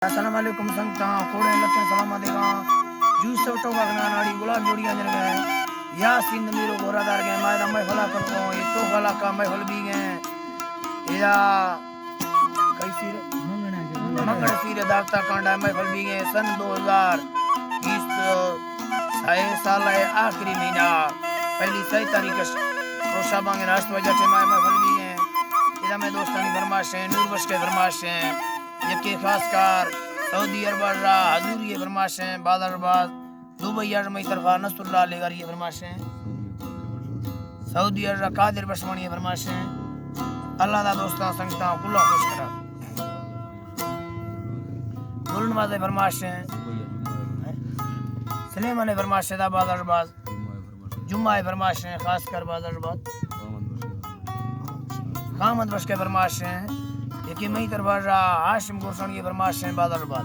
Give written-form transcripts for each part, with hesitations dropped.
Assalamualaikum sangta kore lakke salama dega jus to bagna nadi gulab jodiya jan gए या सिंध मेरो गोरादार गए मायदा मैं फला कर को ये तो फला का मैं फल भी गए या कैसी रे मंगड़ सीरे दागता कांडा मैं फल भी गए सन 2020 साल है आखिरी महीना पहली 6 तारीख रोशा बांगे राष्ट्र वजह से मैं फल भी गए इधर मैं दोस्तानी फरमाश है नूर बश के फरमाश है यके खासकार सऊदी अरब हजूर ये फरमाश हैं बादरबाद दुबई अरब तरफा नसरुल्लाह लेकर ये फरमाश हैं सऊदी अरब कादिर बशमणी ये फरमाश हैं अल्लाह दा दोस्ता संगता कुल्ला खुश करा गुलनवाज फरमाश हैं सलेमान फरमाश है बादरबाद जुम्मा फरमाश हैं खासकर बादरबाद कामत बश के फरमाश हैं कि मई दरबाजा हाशिम गोरसण ये फरमाश है बादरबाद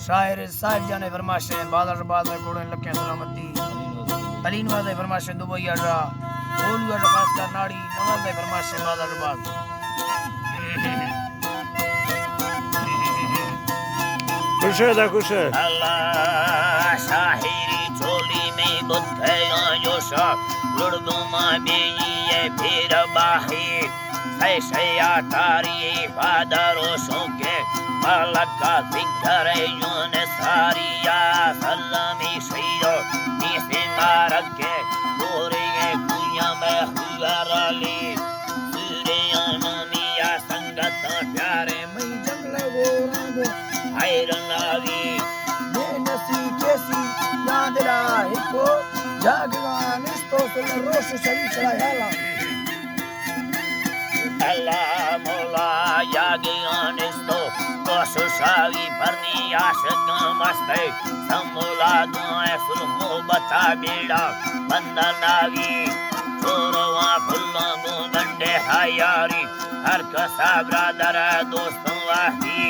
शायर साहिब जाने फरमाश है बादरबाद में कोड़े लक्के सलामती अलीन वादे फरमाश है दुबई आजा बोलू आजा खासकर नाड़ी नवाज दे फरमाश है बादरबाद खुश है अल्लाह शाहिरी चोली में बुद्ध आयो सा लुड़गो मां बेई फिर बाही ऐशया तारी फादरो सोके मालक का जिक्र यून सारिया सलामी शैयो नीसे मारक के पूरे कुया में हुआरली सूरे अनमिया संगत प्यारे मई जंगल गोरांगो हैरनावी बेनसी केसी याद राहिको जागवान इस्तो सुल रोश शरी चढ़ाया Allah mola yagianisto kosu savi parni ashka maste samula duai sul mubata bida bandanavi chorwa pullangu gande hayari har ka sabra dara doston wahi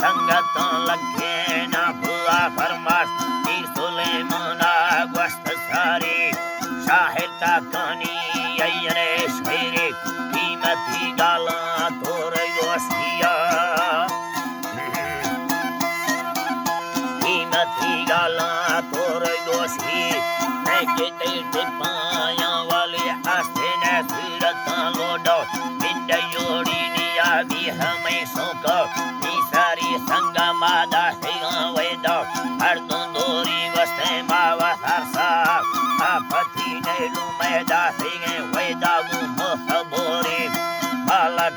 sangatan lagge na bua farmas tir suleimana gwast sari shahir takani ayre shiri कीमती गाला तोरे गोसिया कीमती गाला तोरे गोसी मैं के पाया वाले आस्ते ने सूरत लोडो बिंद योड़ी निया भी हमें सोको नी सारी संग मादा है वेदो हर दोरी वस्ते मावा सरसा आपती ने लुमेदा है वेदा गु मोहबोरी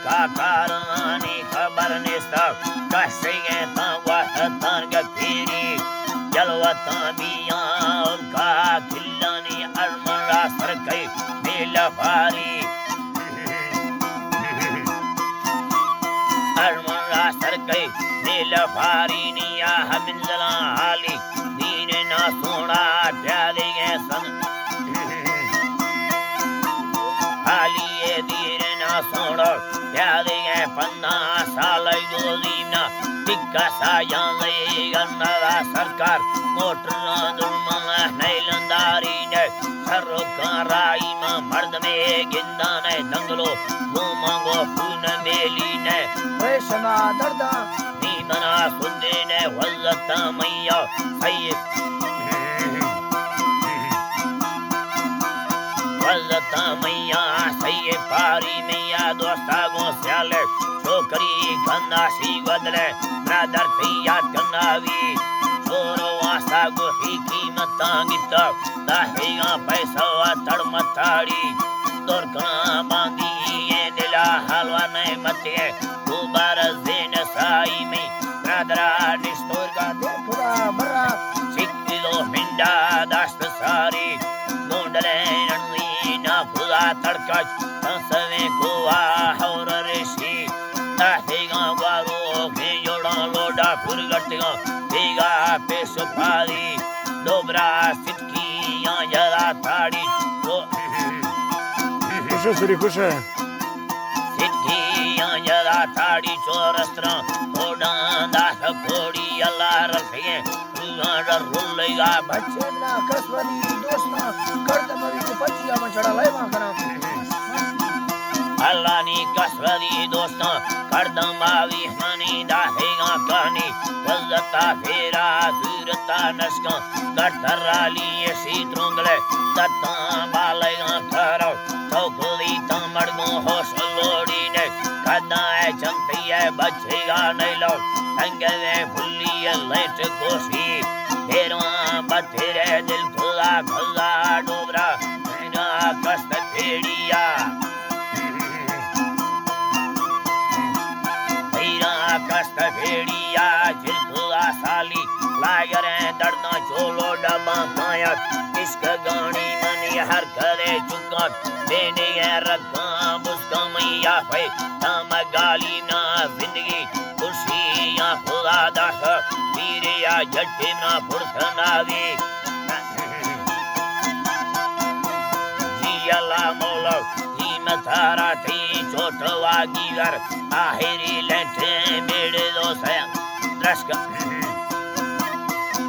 का कारणी खबर निस्ता कैसे तंग फिरी जलवता बिया उनका खिलानी अरमरा सर गई नीला भारी अरमरा सर गई नीला भारी निया हमिंदला हाली दीन ना सोना प्याले सन हाली दीन ना सोना प्यारे पन्ना साल गोलीना टिक्का साया गन्ना सरकार मोटर दुर्मला नैलंदारी ने सरकाराई में मर्द में गिंदा ने दंगलो घूमंगो फून मेली ने वैशना दर्दा नीमना सुंदे ने वल्लता मैया सही वल्लता मैया सही पारी मैया दोस्ता गो स्याले छोकरी गंदा सी बदले ब्रदर पिया कनावी छोरो आसा गो ही कीमत गिता दाहेगा पैसा तड़मताड़ी दुर्गना बांधी ये दिला हलवा नहीं मते गुबार जेन साई में ब्रदरा निस्तोर का देखरा बरा 6 किलो मिंडा दास्त सारी गोंडले ना खुदा तड़का सवे गोवा और ऋषि ताहेगा वारो के जोड़ा लोडा फुरगटगा देगा पेश पारी दोबरा सिटकी या जरा ताड़ी तो खुश है सिटकी या जरा ताड़ी चोरस्त्र ओडा दास कोड़ी अल्लाह रखे गाड़ा रुलेगा बच्चे ना कसवली दोस्ता करद मवी के पचिया में चढ़ा लेवा करा Galani kasvadi dostan Kardamavi hani dahega kani Vazata fera surata naskan Gartarali esi trungle Tata balega karo Chokli tamargo hosalodi ne Kada hai chanti hai bachega nahi lo Tangave fulli lait koshi Tera batere dil khula khula dobra Tera kast phediya Kasta भेड़िया चिल्खुआ साली लायरे दर्द चोलो डबा काया इश्क गानी money हर करे चुकत देने रखा मुस्का मैया है तम गाली ना जिंदगी खुशियां खुदा दास वीरिया जट्टे ना फुरसनावी जियाला मौला Matara ti chotwa gigar ahiri lente mede dosaya traska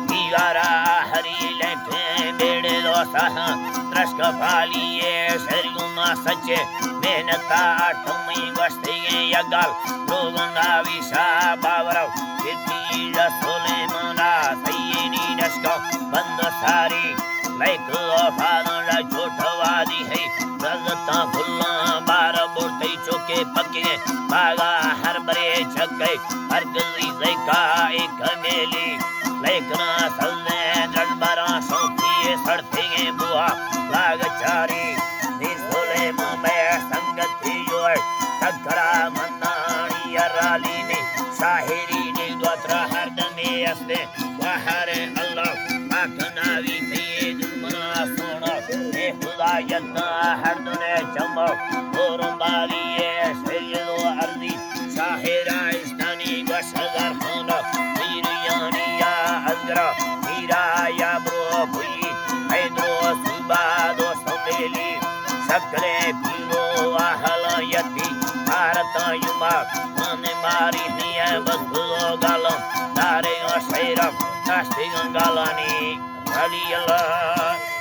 gigara hari lente mede dosaya traska paliye serguma sache menata tumai vastige yagal roganda visa bavarav kitira solemana sayeni naska bandasari like father chotwa di hai Ragata खुल्ला बारह बोलते चौके पके बागा हर बरे छक गए हर गली जैका एक मेली लेकना सलने दरबारा सौंपिए सड़ते गए बुआ लाग चारी निसोले मुंबई संगत जो है टकरा मन्नानी अराली ने शाहिरी ने दोतरा हर दमे असने बाहर अल्लाह माखनावी तेज मना सोना ए खुदायतना हर दुने चमो औरंबारिये सैयदो अर्दी शाहिरा इस्तानी गशगर खाना मीरियानी या अजरा मीरा या ब्रो भुई हैदरो सुबादो समेली सकरे पीरो आहला यती भारत युमा माने मारी निया बदलो गालम दारे और सैरम नास्तिगन गालानी रली अल्लाह